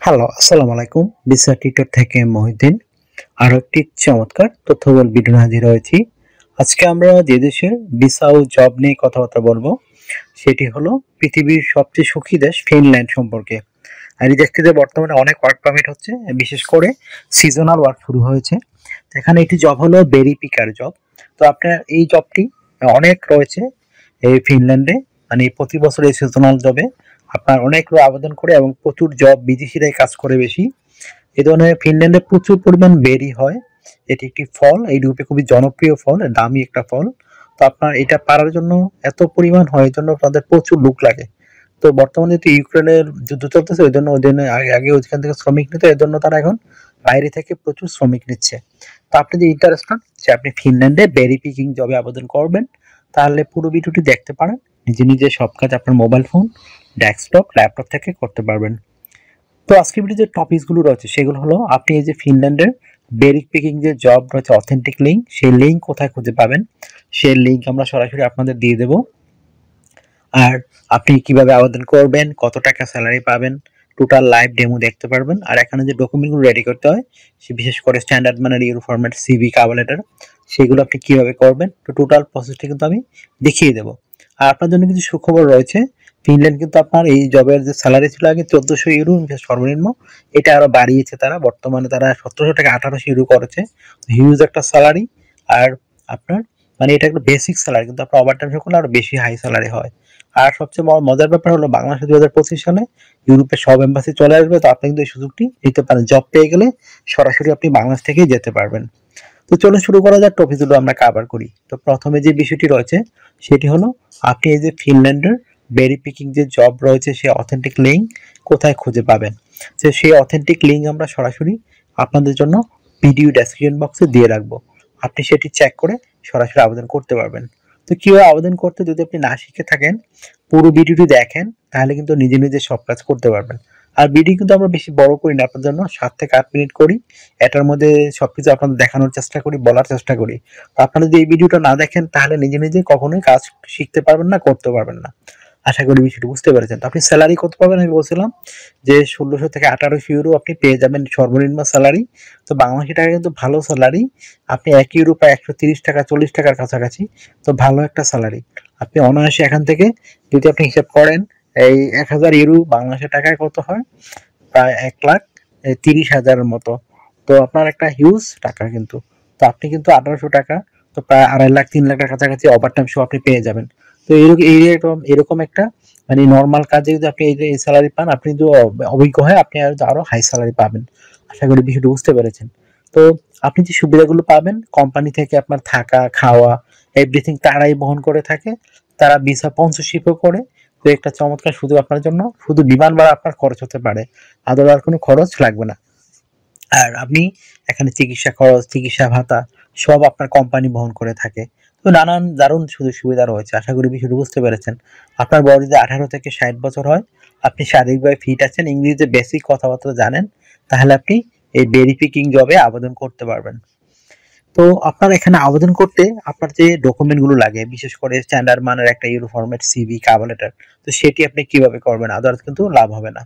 Hello, আসসালামু আলাইকুম। Visa tutor থেকে মহিউদ্দিন। আরো একটি চমৎকার তথ্যবহুল ভিডিও নিয়ে হাজির হয়েছি। আজকে আমরা যে দেশের ভিসা ও জব নিয়ে কথাবার্তা বলবো, সেটি হলো পৃথিবীর সবচেয়ে সুখী দেশ ফিনল্যান্ড সম্পর্কে। আর এই দেশটিতে বর্তমানে অনেক ওয়ার্ক পারমিট হচ্ছে, বিশেষ করে সিজনাল ওয়ার্ক শুরু হয়েছে। এখানে একটি জব হলো বেরি পিকার জব। তো আপনার এই জবটি অনেক রয়েছে এই ফিনল্যান্ডে, মানে প্রতি বছর এই সিজনাল জবে আপনার অনেক লোক আবেদন করে এবং প্রচুর জব বিদেশিরাই কাজ করে বেশি। এই ধরনের ফিনল্যান্ডে প্রচুর পরিমাণ বেরি হয়। এটি একটি ফল, এই রূপে খুবই জনপ্রিয় ফল, দামি একটা ফল। তো আপনার এটা পারার জন্য এত পরিমাণ হয়, এই জন্য তাদের প্রচুর লোক লাগে। তো বর্তমানে যেহেতু ইউক্রেনের যুদ্ধ চলতেছে, ওই জন্য আগে আগে ওইখান থেকে শ্রমিক নিত, এর জন্য তারা এখন বাইরে থেকে প্রচুর শ্রমিক নিচ্ছে। তো আপনি যে ইন্টারেস্টেড যে আপনি ফিনল্যান্ডে বেরি পিকিং জবে আবেদন করবেন, তাহলে পুরো ভিডিওটি দেখতে পারেন। নিজে নিজে সব কাজ আপনার মোবাইল ফোন, ডেস্কটপ, ল্যাপটপ থেকে করতে পারবেন। তো আজকের ভিডিও যে টপিকসগুলো রয়েছে সেগুলো হলো, আপনি এই যে ফিনল্যান্ডের বেরি পিকিং যে জব রয়েছে অথেন্টিক লিঙ্ক, সেই লিঙ্ক কোথায় খুঁজে পাবেন, সেই লিঙ্ক আমরা সরাসরি আপনাদের দিয়ে দেবো। আর আপনি কিভাবে আবেদন করবেন, কত টাকা স্যালারি পাবেন, টোটাল লাইভ ডেমো দেখতে পারবেন। আর এখানে যে ডকুমেন্টগুলো রেডি করতে হয়, সে বিশেষ করে স্ট্যান্ডার্ড মানের euro format, CV, cover letter, সেগুলো আপনি কিভাবে করবেন, তো টোটাল প্রসেসটি কিন্তু আমি দেখিয়ে দেবো। আর আপনার জন্য কিছু সুখবর রয়েছে। ফিনল্যান্ড কিন্তু আপনার এই জবের যে স্যালারি ছিল আগে 1400 ইউরো সর্বনিম্ন, এটা আরো বাড়িয়েছে তারা। বর্তমানে তারা 1700 থেকে 1800 ইউরো করেছে। হিউজ একটা স্যালারি। আর আপনার মানে এটা একটা বেসিক স্যালারি, কিন্তু আপনার ওভারটাইম করলে আরো বেশি হাই স্যালারি হয়। আর সবচেয়ে মজার ব্যাপার হলো, বাংলাদেশে 2025 সালে ইউরোপের সব এম্বাসি চলে আসবে। তো আপনি কিন্তু এই সুযোগটি নিতে পারেন। জব পেয়ে গেলে সরাসরি আপনি বাংলাদেশ থেকেই যেতে পারবেন। তো চলুন শুরু করা যাক, টপিকগুলো আমরা কভার করি। তো প্রথমে যে বিষয়টি রয়েছে সেটি হলো, আপনি এই যে ফিনল্যান্ডের বেরি পিকিং যে জব রয়েছে, সে অথেন্টিক লিঙ্ক কোথায় খুঁজে পাবেন। তো সেই অথেন্টিক লিঙ্ক আমরা সরাসরি আপনাদের জন্য ভিডিও ডেসক্রিপশন বক্সে দিয়ে রাখবো। আপনি সেটি চেক করে সরাসরি আবেদন করতে পারবেন। তো কিভাবে আবেদন করতে, যদি আপনি না শিখে থাকেন, পুরো ভিডিওটি দেখেন, তাহলে কিন্তু নিজে নিজে সব কাজ করতে পারবেন। আর ভিডিও কিন্তু আমরা বেশি বড় করি না, আপনার জন্য 7 থেকে 8 মিনিট করি। এটার মধ্যে সবকিছু আপনাদের দেখানোর চেষ্টা করি, বলার চেষ্টা করি। তো আপনারা যদি এই ভিডিওটা না দেখেন, তাহলে নিজে নিজে কখনোই কাজ শিখতে পারবেন না, করতে পারবেন না। আশা করি বিষয়টি বুঝতে পেরেছেন। তো আপনি স্যালারি কত পাবেন, আমি বলছিলাম যে 1600 থেকে 1800 ইউরো আপনি পেয়ে যাবেন সর্বনিম্ন স্যালারি। তো বাংলাদেশি টাকা কিন্তু ভালো স্যালারি। আপনি 1 ইউরো প্রায় 130 টাকা, 40 টাকার কাছাকাছি। তো ভালো একটা স্যালারি। আপনি অনায়াসে এখান থেকে, যদি আপনি হিসাব করেন, এই 1000 ইউরো বাংলাদেশের টাকায় কত হয়, প্রায় 1,30,000-এর মতো। তো আপনার একটা হিউজ টাকা কিন্তু। তো আপনি কিন্তু 1800 টাকা, তো প্রায় 2.5 লাখ 3 লাখ টাকার কাছাকাছি ওভারটাইম শো আপনি পেয়ে যাবেন। তো এরকম একটা মানে নর্মাল কাজে যদি আপনি এই স্যালারি পান, আপনি যদি অভিজ্ঞ হয়, আপনি আরো হাই স্যালারি পাবেন। আশা করি বিষয়টা বুঝতে পেরেছেন। তো আপনি যে সুবিধাগুলো পাবেন কোম্পানি থেকে, আপনার থাকা, খাওয়া, এভরিথিং তারাই বহন করে থাকে। তারা ভিসা স্পন্সরশিপও করে। তো একটা চমৎকার সুযোগ আপনার জন্য। শুধু বিমান ভাড়া আপনার খরচ হতে পারে, আদৌ আর কোনো খরচ লাগবে না। আর আপনি এখানে চিকিৎসা খরচ, চিকিৎসা ভাতা সব আপনার কোম্পানি বহন করে থাকে। তো নানান দারুণ সুযোগ সুবিধা রয়েছে। আশা করি বিষয়টি বুঝতে পেরেছেন। আপনার বয়স যদি 18 থেকে 60 বছর হয়, আপনি শারীরিকভাবে ফিট আছেন, ইংরেজিতে বেসিক কথাবার্তা জানেন, তাহলে আপনি এই বেরি পিকিং জবে আবেদন করতে পারবেন। তো আপনার এখানে আবেদন করতে আপনার যে ডকুমেন্টগুলো লাগে, বিশেষ করে স্ট্যান্ডার্ড মানের একটা euro format, CV, cover letter, তো সেটি আপনি কিভাবে করবেন, আদার্স কিন্তু লাভ হবে না।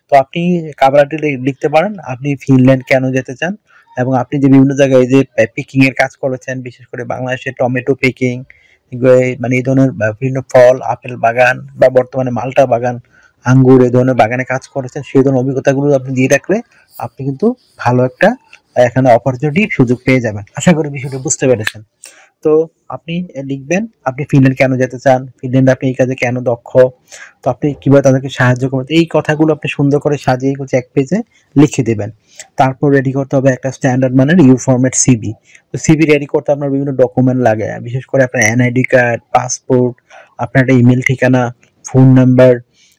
তো আপনি কভার লেটার লিখতে পারেন আপনি ফিনল্যান্ড কেন যেতে চান, এবং আপনি যে বিভিন্ন জায়গায় যে পিকিং এর কাজ করেছেন, বিশেষ করে বাংলাদেশে টমেটো পিকিং, মানে এই ধরনের বিভিন্ন ফল, আপেল বাগান বা বর্তমানে মালটা বাগান, আঙ্গুর, এই ধরনের বাগানে কাজ করেছেন, সেই ধরনের অভিজ্ঞতাগুলো আপনি দিয়ে রাখলে আপনি কিন্তু ভালো একটা এখানে অপরচুনিটি সুযোগ পেয়ে যাবেন। আশা করি বিষয়টা বুঝতে পেরেছেন। তো আপনি লিখবেন আপনি ফিনল্যান্ড কেন যেতে চান, ফিনল্যান্ড আপনি এই কাজে কেন দক্ষ, তো আপনি কিভাবে তাদেরকে সাহায্য করবেন, এই কথাগুলো আপনি সুন্দর করে সাজিয়ে গুছিয়ে এক পেজে লিখে দেবেন। তারপর রেডি করতে হবে একটা স্ট্যান্ডার্ড মানের ইউ ফরম্যাট সিভি। তো সিভি রেডি করতে আপনার বিভিন্ন ডকুমেন্ট লাগে, বিশেষ করে আপনার এনআইডি কার্ড, পাসপোর্ট, আপনার একটা ইমেল ঠিকানা, ফোন নাম্বার,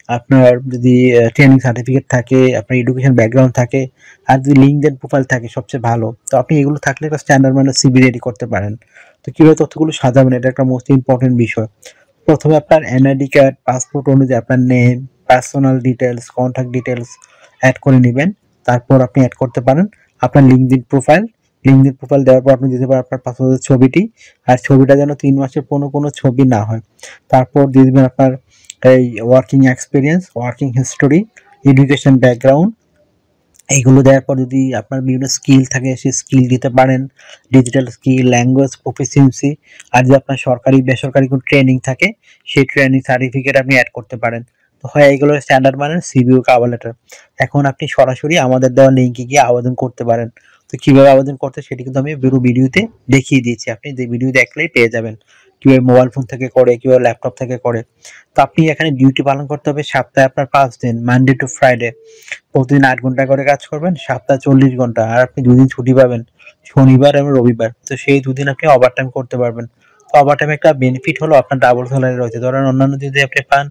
আপনার যদি ট্রেনিং সার্টিফিকেট থাকে, আপনার এডুকেশন ব্যাকগ্রাউন্ড থাকে, আর যদি লিঙ্কডইন প্রোফাইল থাকে সবচেয়ে ভালো। তো আপনি এগুলো থাকলে একটা স্ট্যান্ডার্ড মানের সিভি রেডি করতে পারেন। তো কিভাবে তথ্যগুলো সাজাবেন, এটা একটা মোস্ট ইম্পর্টেন্ট বিষয়। প্রথমে আপনার এনআইডি কার্ড, পাসপোর্ট অনুযায়ী আপনার name, personal details, contact details add করে নেবেন। তারপর আপনি অ্যাড করতে পারেন আপনার লিঙ্কডইন প্রোফাইল। লিঙ্কডইন প্রোফাইল দেওয়ার পর আপনি দিতে পারেন আপনার পাসপোর্টের ছবিটি। আর ছবিটা যেন 3 মাসের কোনো ছবি না হয়। তারপর দিয়ে দেবেন আপনার এই working experience, working history, education background, এইগুলো দেওয়ার পর যদি আপনার বিভিন্ন স্কিল থাকে সেই স্কিল দিতে পারেন, ডিজিটাল স্কিল, ল্যাঙ্গুয়েজ প্রফিসিয়েন্সি, আর যদি আপনার সরকারি বেসরকারি কোনো ট্রেনিং থাকে সেই ট্রেনিং সার্টিফিকেট আপনি অ্যাড করতে পারেন। তো হয় এইগুলো স্ট্যান্ডার্ড মানের সিভি ও কভার লেটার। এখন আপনি সরাসরি আমাদের দেওয়া লিঙ্কে গিয়ে আবেদন করতে পারেন। তো কিভাবে আবেদন করতে সেটি কিন্তু আমি পুরো ভিডিওতে দেখিয়ে দিয়েছি, আপনি যে ভিডিও দেখলেই পেয়ে যাবেন কিভাবে মোবাইল ফোন থেকে করে, কিভাবে ল্যাপটপ থেকে করে। তো আপনি এখানে ডিউটি পালন করতে হবে সপ্তাহে আপনার 5 দিন, মানডে টু ফ্রাইডে। প্রতিদিন 8 ঘন্টা করে কাজ করবেন, সপ্তাহে 40 ঘন্টা, আর আপনি 2 দিন ছুটি পাবেন, শনিবার এবং রবিবার। তো সেই 2 দিন আপনি ওভার টাইম করতে পারবেন। তো ওভার টাইম একটা বেনিফিট হলো আপনার ডাবল স্যালারি রয়েছে। ধরেন অন্যান্য যদি আপনি পান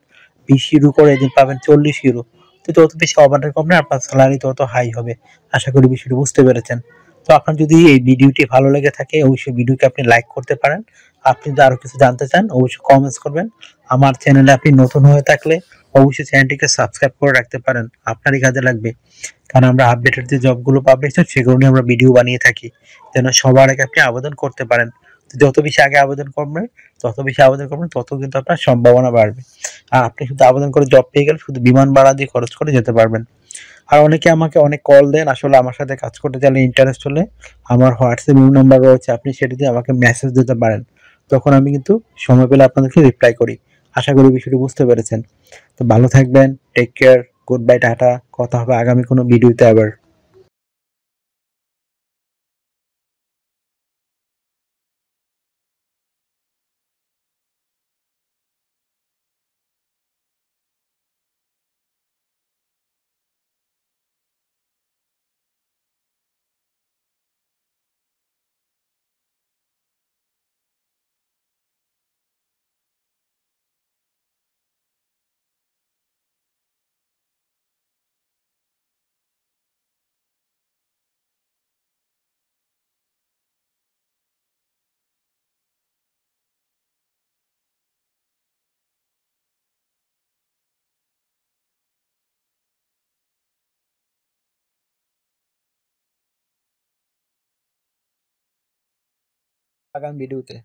20 ইউরো করে, এদিন পাবেন 40 ইউরো। তো যত বেশি ওভার টাইম করবেন আপনার স্যালারি তত হাই হবে। আশা করি বিষয়টি বুঝতে পেরেছেন। তো আপনার যদি এই ভিডিওটি ভালো লেগে থাকে অবশ্যই ভিডিওকে আপনি লাইক করতে পারেন। আপনি যদি আরো কিছু জানতে চান অবশ্যই কমেন্টস করবেন। আমার চ্যানেলে আপনি নতুন হয়ে থাকলে অবশ্যই চ্যানেলটিকে সাবস্ক্রাইব করে রাখতে পারেন, আপনারই কাজে লাগবে। কারণ আমরা আপডেটেড যে জবগুলো পাবলিশ হয় সেগুলো নিয়ে আমরা ভিডিও বানিয়ে থাকি, যেন সবার আগে আপনি আবেদন করতে পারেন। তো যত বেশি আগে আবেদন করবেন তত কিন্তু আপনার সম্ভাবনা বাড়বে। আর আপনি শুধু আবেদন করে জব পেয়ে গেলে শুধু বিমান ভাড়া দিয়ে খরচ করে যেতে পারবেন। আর অনেকে আমাকে অনেক কল দেন, আসলে আমার সাথে কাজ করতে চাইলে ইন্টারেস্ট হলে আমার হোয়াটসঅ্যাপ নাম্বার রয়েছে, আপনি সেটিতে আমাকে মেসেজ দিতে পারেন। তখন আমি কিন্তু সময় পেলে আপনাদেরকে রিপ্লাই করি। আশা করি বিষয়টি বুঝতে পেরেছেন। তো ভালো থাকবেন, টেক কেয়ার, গুড বাই, টাটা। কথা হবে আগামী কোনো ভিডিওতে আবার। আগামী ভিডিওতে